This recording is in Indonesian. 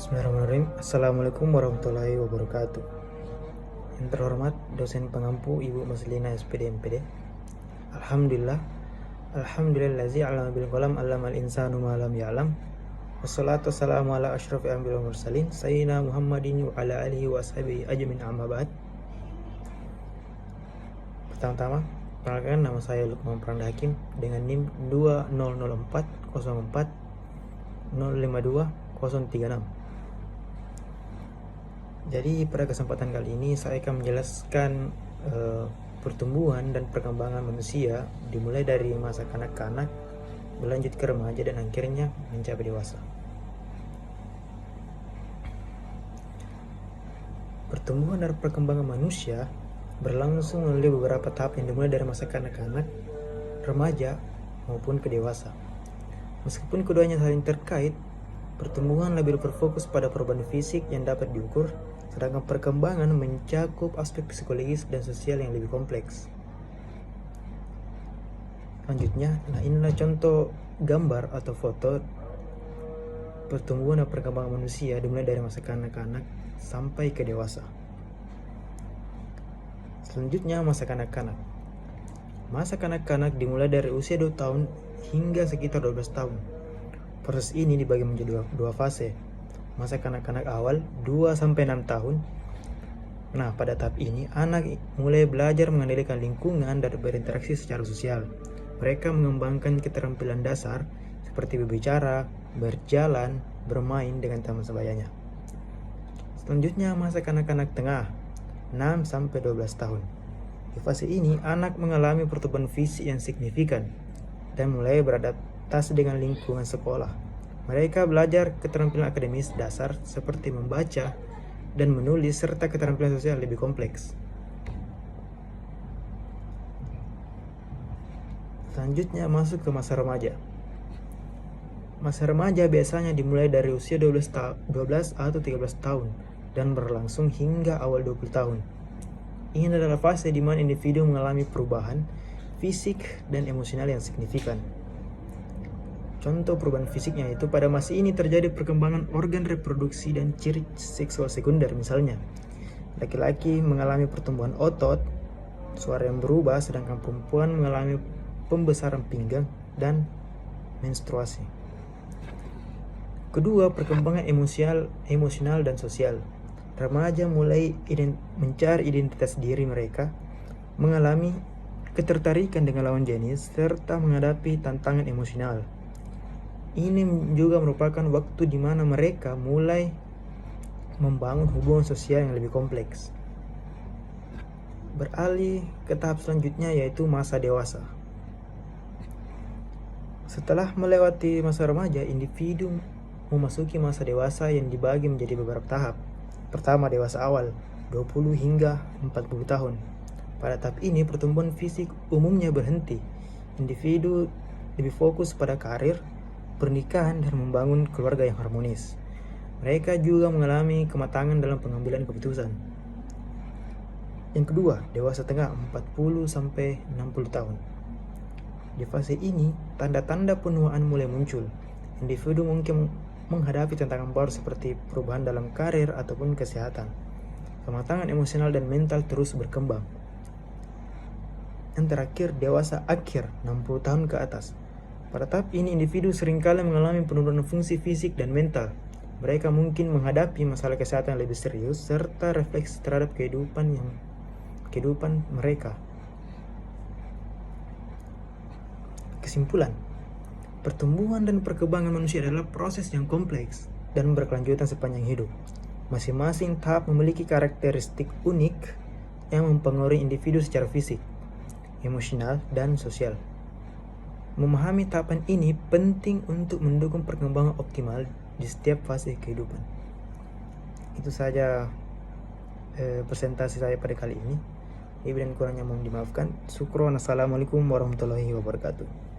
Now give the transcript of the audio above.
Bismillahirrahmanirrahim. Assalamualaikum warahmatullahi wabarakatuh. Yang terhormat dosen pengampu Ibu Maslina SPD MPD. Alhamdulillazi 'allama bil qalam 'allamal insanu ma lam ya'lam. Wassalatu wassalamu ala asyrafil anbiya'i wal mursalin sayyidina Muhammadin wa ala alihi wa ashabihi ajmain, amma ba'd. Pertama-tama, perkenalkan, nama saya Lukman Prananda Hakim dengan NIM 200404052 Jadi pada kesempatan kali ini saya akan menjelaskan pertumbuhan dan perkembangan manusia dimulai dari masa kanak-kanak, berlanjut ke remaja, dan akhirnya mencapai dewasa. Pertumbuhan dan perkembangan manusia berlangsung melalui beberapa tahap yang dimulai dari masa kanak-kanak, remaja, maupun ke dewasa. Meskipun keduanya saling terkait, pertumbuhan lebih berfokus pada perubahan fisik yang dapat diukur, sedangkan perkembangan mencakup aspek psikologis dan sosial yang lebih kompleks. Selanjutnya, inilah contoh gambar atau foto pertumbuhan dan perkembangan manusia dimulai dari masa kanak-kanak sampai ke dewasa. Selanjutnya, masa kanak-kanak. Masa kanak-kanak dimulai dari usia 2 tahun hingga sekitar 12 tahun. Proses ini dibagi menjadi dua fase. Masa kanak-kanak awal 2-6 tahun. Nah, pada tahap ini anak mulai belajar mengendalikan lingkungan dan berinteraksi secara sosial. Mereka mengembangkan keterampilan dasar seperti berbicara, berjalan, bermain dengan teman sebayanya. Selanjutnya, masa kanak-kanak tengah 6-12 tahun. Di fase ini anak mengalami pertumbuhan fisik yang signifikan dan mulai beradaptasi dengan lingkungan sekolah. Mereka belajar keterampilan akademis dasar seperti membaca dan menulis, serta keterampilan sosial lebih kompleks. Selanjutnya, masuk ke masa remaja. Masa remaja biasanya dimulai dari usia 12 atau 13 tahun dan berlangsung hingga awal 20 tahun. Ini adalah fase di mana individu mengalami perubahan fisik dan emosional yang signifikan. Contoh perubahan fisiknya itu pada masa ini terjadi perkembangan organ reproduksi dan ciri seksual sekunder. Misalnya, laki-laki mengalami pertumbuhan otot, suara yang berubah, sedangkan perempuan mengalami pembesaran pinggang dan menstruasi. Kedua, perkembangan emosional dan sosial. Remaja mulai mencari identitas diri mereka, mengalami ketertarikan dengan lawan jenis, serta menghadapi tantangan emosional. Ini juga merupakan waktu di mana mereka mulai membangun hubungan sosial yang lebih kompleks. Beralih ke tahap selanjutnya, yaitu masa dewasa. Setelah melewati masa remaja, individu memasuki masa dewasa yang dibagi menjadi beberapa tahap. Pertama, dewasa awal 20 hingga 40 tahun. Pada tahap ini pertumbuhan fisik umumnya berhenti. Individu lebih fokus pada karir, pernikahan, dan membangun keluarga yang harmonis. Mereka juga mengalami kematangan dalam pengambilan keputusan. Yang kedua, dewasa tengah 40-60 tahun. Di fase ini, tanda-tanda penuaan mulai muncul. Individu mungkin menghadapi tantangan baru seperti perubahan dalam karir ataupun kesehatan. Kematangan emosional dan mental terus berkembang. Yang terakhir, dewasa akhir 60 tahun ke atas. Pada tahap ini, individu seringkali mengalami penurunan fungsi fisik dan mental. Mereka mungkin menghadapi masalah kesehatan yang lebih serius serta refleksi terhadap kehidupan mereka. Kesimpulan, pertumbuhan dan perkembangan manusia adalah proses yang kompleks dan berkelanjutan sepanjang hidup. Masing-masing tahap memiliki karakteristik unik yang mempengaruhi individu secara fisik, emosional, dan sosial. Memahami tahapan ini penting untuk mendukung perkembangan optimal di setiap fase kehidupan. Itu saja presentasi saya pada kali ini. Lebih dan kurangnya mohon dimaafkan. Syukron. Assalamualaikum warahmatullahi wabarakatuh.